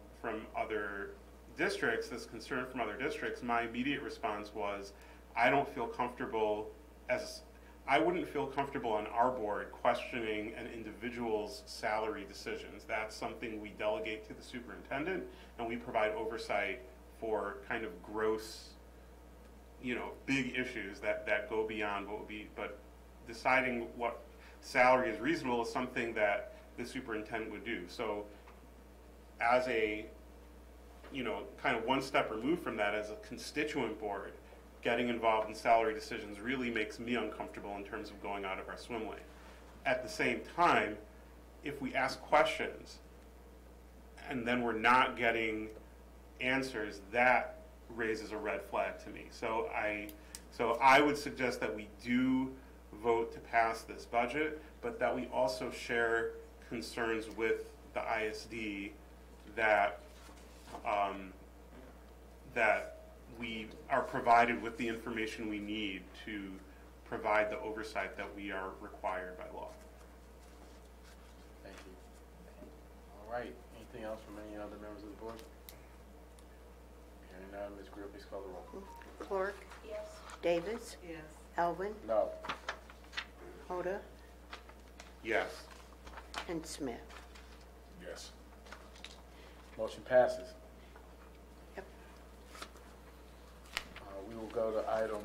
other districts, this concern from other districts, my immediate response was, I wouldn't feel comfortable on our board questioning an individual's salary decisions. That's something we delegate to the superintendent, and we provide oversight for kind of gross, big issues that go beyond what would be, but deciding what salary is reasonable is something that the superintendent would do. So as a, kind of one step removed from that, as a constituent board, getting involved in salary decisions really makes me uncomfortable in terms of going out of our swim lane. At the same time, if we ask questions and then we're not getting answers, that raises a red flag to me. So I would suggest that we do vote to pass this budget, but that we also share concerns with the ISD that that we are provided with the information we need to provide the oversight that we are required by law. Thank you. All right, anything else from any other members of the board? Hearing none, Ms. Greer, please call the roll. Clark, Yes. Davis, Yes. Elvin, No. Hoda, Yes. and Smith. Yes. Motion passes. Yep. We will go to item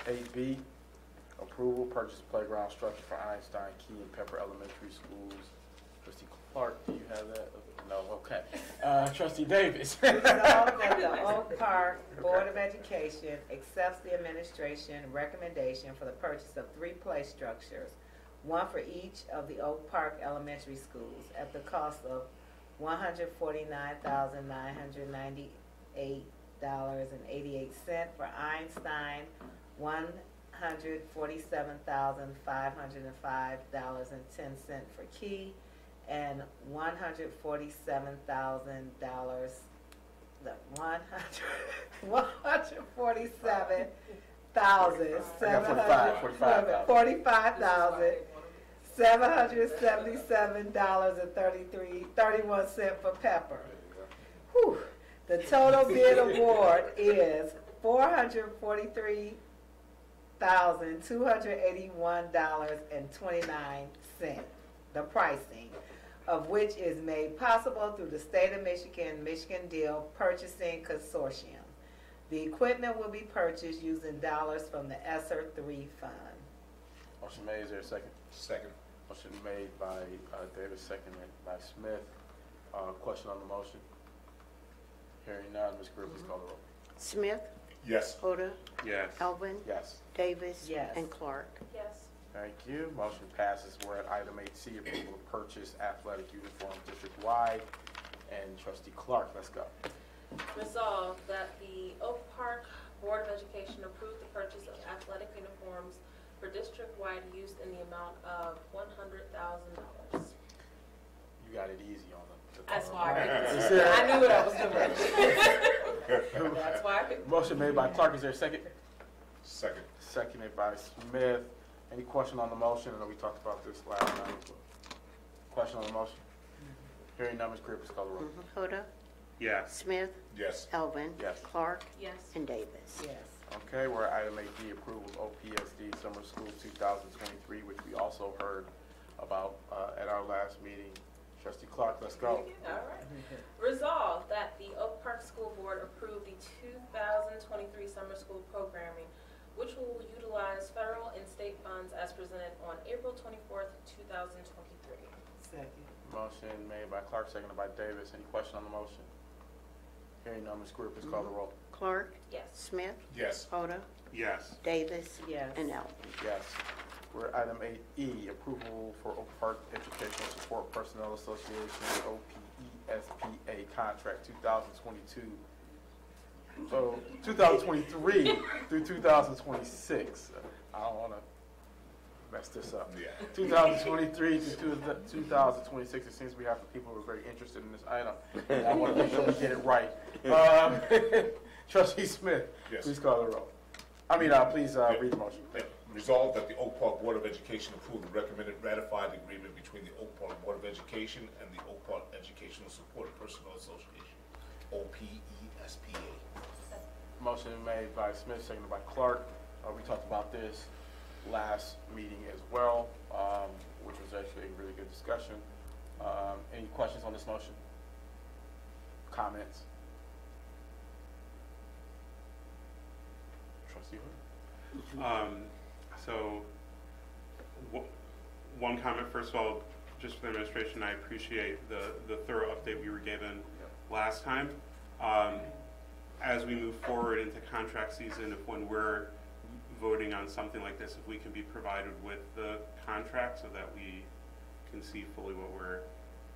8B, approval, purchase playground structure for Einstein, Key, and Pepper Elementary Schools. Trustee Clark, do you have that? No, okay. Trustee Davis. Resolved that the Oak Park Board of Education accepts the administration recommendation for the purchase of 3 play structures, one for each of the Oak Park elementary schools at the cost of $149,998.88 for Einstein, $147,505.10 for Key, and $147,000. The $147,777.31 for Pepper. Whew. The total bid award is $443,281.29. The pricing of which is made possible through the State of Michigan Deal Purchasing Consortium. The equipment will be purchased using dollars from the ESSER 3 fund. Motion made, is there a second? Second. Motion made by Davis, seconded by Smith. Question on the motion? Hearing none, Ms. Greer, please call the roll. Smith, Yes. Hoda, Yes. Elvin, Yes. Davis, Yes. and Clark. Yes. Thank you. Motion passes. We're at item 8C, approval of purchase athletic uniforms district-wide. And Trustee Clark, let's go. Resolved that the Oak Park Board of Education approve the purchase of athletic uniforms for district-wide use in the amount of $100,000. You got it easy on them. That's why I Is picked it. there- I knew what I was doing. That's why I picked it. Motion made by Clark, is there a second? Second. Seconded by Smith. Any question on the motion? I know we talked about this last night. Question on the motion? Hearing none, Ms. Greer, please call the roll. Hoda, Yes. Smith, Yes. Elvin, Yes. Clark, Yes. and Davis. Yes. Okay, we're at item 8D, approval of OPSD Summer School 2023, which we also heard about at our last meeting. Trustee Clark, let's go. All right. Resolved that the Oak Park School Board approve the 2023 summer school programming, which will utilize federal and state funds as presented on April 24th, 2023. Second. Motion made by Clark, seconded by Davis. Any question on the motion? Hearing none, Ms. Greer, please call the roll. Clark, Yes. Smith, Yes. Hoda, Yes. Davis, Yes. and Elvin. Yes. We're at item 8E, approval for Oak Park Educational Support Personnel Association, OPESPA contract 2022. So 2023 through 2026. I don't want to mess this up. Yeah. 2023 to 2026, it seems we have some people who are very interested in this item. And I want to make sure we get it right. Trustee Smith, Yes. please call the roll. Please read the motion. Resolved that the Oak Park Board of Education approve the recommended ratified agreement between the Oak Park Board of Education and the Oak Park Educational Support Personnel Association, OPESPA. Motion made by Smith, seconded by Clark. We talked about this last meeting as well, which was actually a really good discussion. Any questions on this motion? Comments? Trustee Hood? So, one comment, first of all, just for the administration, I appreciate the thorough update we were given last time. As we move forward into contract season, when we're voting on something like this, if we can be provided with the contract so that we can see fully what we're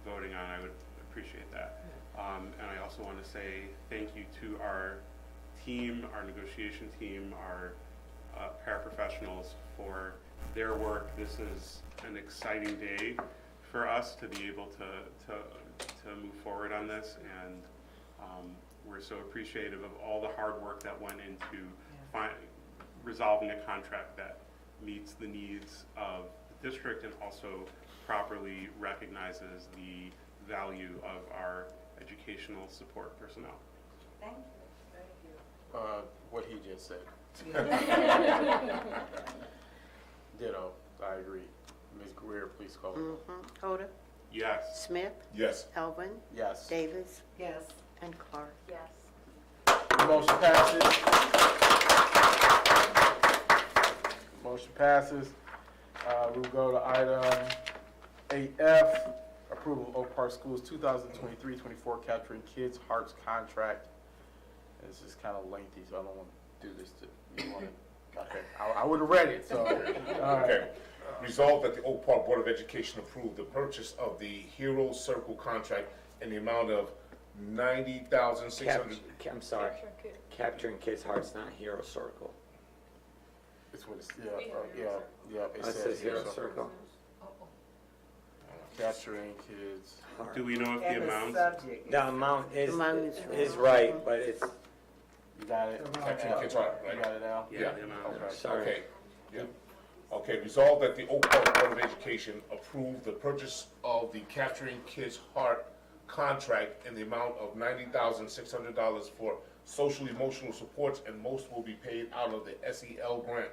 voting on, I would appreciate that. And I also want to say thank you to our team, our negotiation team, our paraprofessionals for their work. This is an exciting day for us to be able to move forward on this, and we're so appreciative of all the hard work that went into resolving a contract that meets the needs of the district and also properly recognizes the value of our educational support personnel. Thank you. What he just said. Ditto, I agree. Ms. Greer, please call the roll. Hoda, Yes. Smith, Yes. Elvin, Yes. Davis, Yes. and Clark. Yes. Motion passes. Motion passes. We'll go to item 8F, approval of Oak Park Schools 2023-24 Capturing Kids' Hearts contract. This is kind of lengthy, so I don't want to do this to you. Okay, I would have read it, so. All right. Okay. Resolved that the Oak Park Board of Education approve the purchase of the Hero Circle contract in the amount of $90,600. I'm sorry, Capturing Kids' Hearts, not Hero Circle. It's what it's, yeah. It It says Hero Circle. Capturing kids. Do we know if the And the amount? subject. The amount Amount is right, but it's, You got it? Capturing Kids' Heart, You right? got it now? Yeah, the amount. Okay. sorry. Okay, yeah. Okay, resolved that the Oak Park Board of Education approve the purchase of the Capturing Kids' Heart contract in the amount of $90,600 for social emotional supports, and most will be paid out of the SEL grant.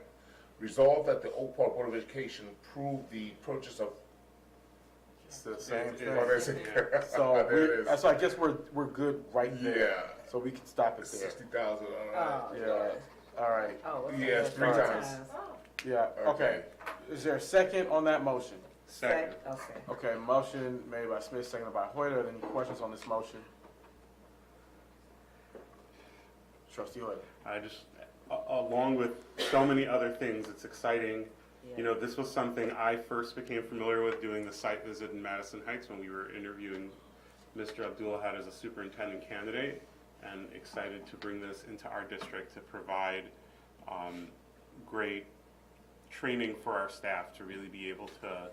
Resolved that the Oak Park Board of Education approve the purchase of. It's the same thing. Oh, that's it. So, There it is. so I guess we're good right there. Yeah. So we can stop it there. 60,000. Oh, Yeah, all right, Oh, okay. Yes, three Alright. times. yeah, okay. Is there a second on that motion? Second. Okay. Okay, motion made by Smith, seconded by Hoyt. Are there any questions on this motion? Trustee Hoyt. I just, along with so many other things, it's exciting. You know, this was something I first became familiar with doing the site visit in Madison Heights when we were interviewing Mr. Abdulahad as a superintendent candidate, and excited to bring this into our district to provide great training for our staff to really be able to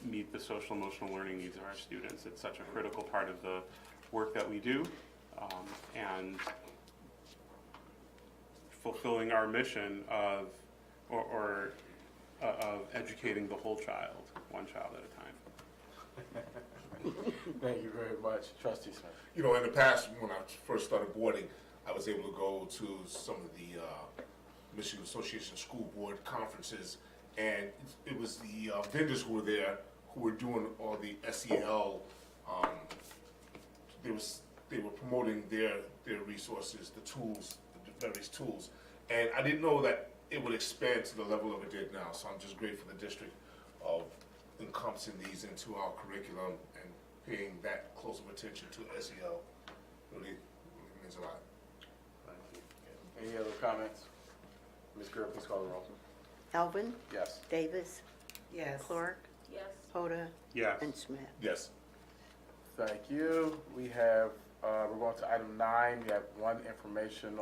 meet the social emotional learning needs of our students. It's such a critical part of the work that we do, and fulfilling our mission of of educating the whole child, one child at a time. Thank you very much. Trustee Smith. You know, in the past, when I first started boarding, I was able to go to some of the Michigan Association School Board conferences, and it was the vendors who were there who were doing all the SEL. They were promoting their resources, the tools, the various tools, and I didn't know that it would expand to the level of it did now. So I'm just grateful for the district of encompassing these into our curriculum and paying that close of attention to SEL. Really means a lot. Thank you. Any other comments? Ms. Greer, please call the roll. Elvin, Yes. Davis, Yes. Clark, Yes. Hoda, Yes. and Smith. Yes. Thank you. We have, we're going to item 9. We have one information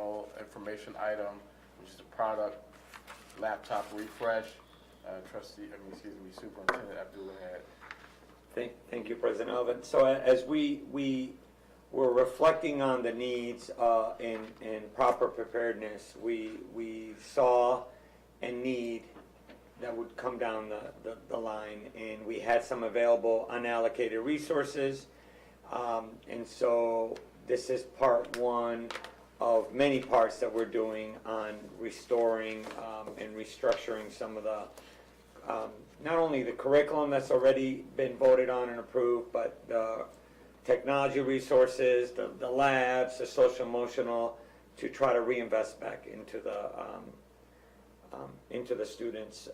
item, which is the product laptop refresh. Superintendent Abdulahad. Thank you, President Elvin. So as we were reflecting on the needs and proper preparedness, we saw a need that would come down the line, and we had some available unallocated resources. And so this is part one of many parts that we're doing on restoring and restructuring some of the, not only the curriculum that's already been voted on and approved, but the technology resources, the labs, the social emotional, to try to reinvest back into the students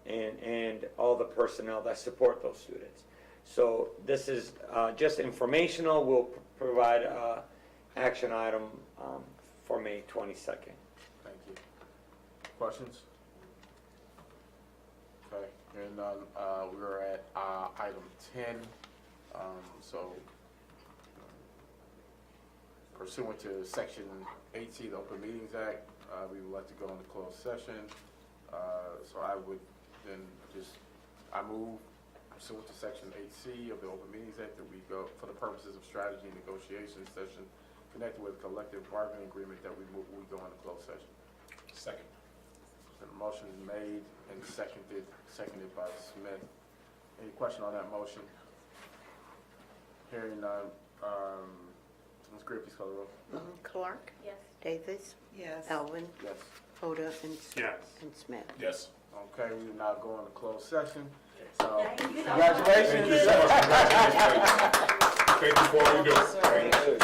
and all the personnel that support those students. So this is just informational. We'll provide an action item for May 22nd. Thank you. Questions? Okay. Hearing none, we're at item 10. So pursuant to Section 8C of the Open Meetings Act, we would like to go into closed session. So I would then I move pursuant to Section 8C of the Open Meetings Act that we go, for the purposes of strategy and negotiation session connected with a collective bargaining agreement, that we go into closed session. Second. The motion is made and seconded by Smith. Any question on that motion? Hearing none, Ms. Greer, please call the roll. Clark, Yes. Davis, Yes. Elvin, Yes. Hoda, and Yes. Smith. Yes. Okay, we will now go into closed session. So, Thank you so congratulations. Thank you so much. Congratulations. Thank you for all you do. Very good.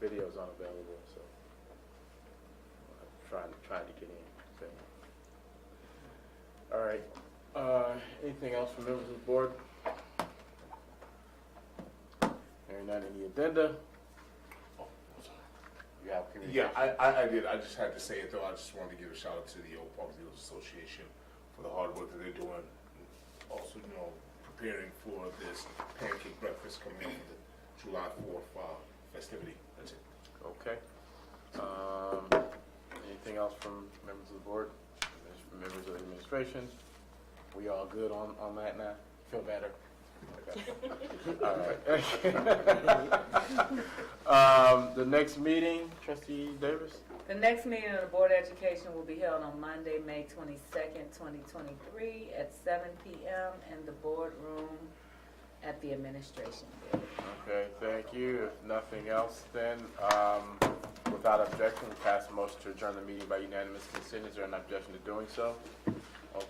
video's unavailable, so I'm trying to get in. So. All right. Anything else from members of the board? Hearing none in the addenda. Oh, I'm sorry. You have Yeah, communication? I did. I just had to say it though. I just wanted to give a shout out to the Oak Park Dealers Association for the hard work that they're doing. Also, preparing for this pancake breakfast coming in for the July 4th festivity. That's it. Okay. Anything else from members of the board? From members of the administration? We all good on that now? Feel better? Okay. All right. The next meeting, Trustee Davis? The next meeting of the Board of Education will be held on Monday, May 22nd, 2023 at 7 p.m. in the boardroom at the administration building. Okay, thank you. If nothing else, then, without objection, we pass a motion to adjourn the meeting by unanimous consent. Is there an objection to doing so? Okay.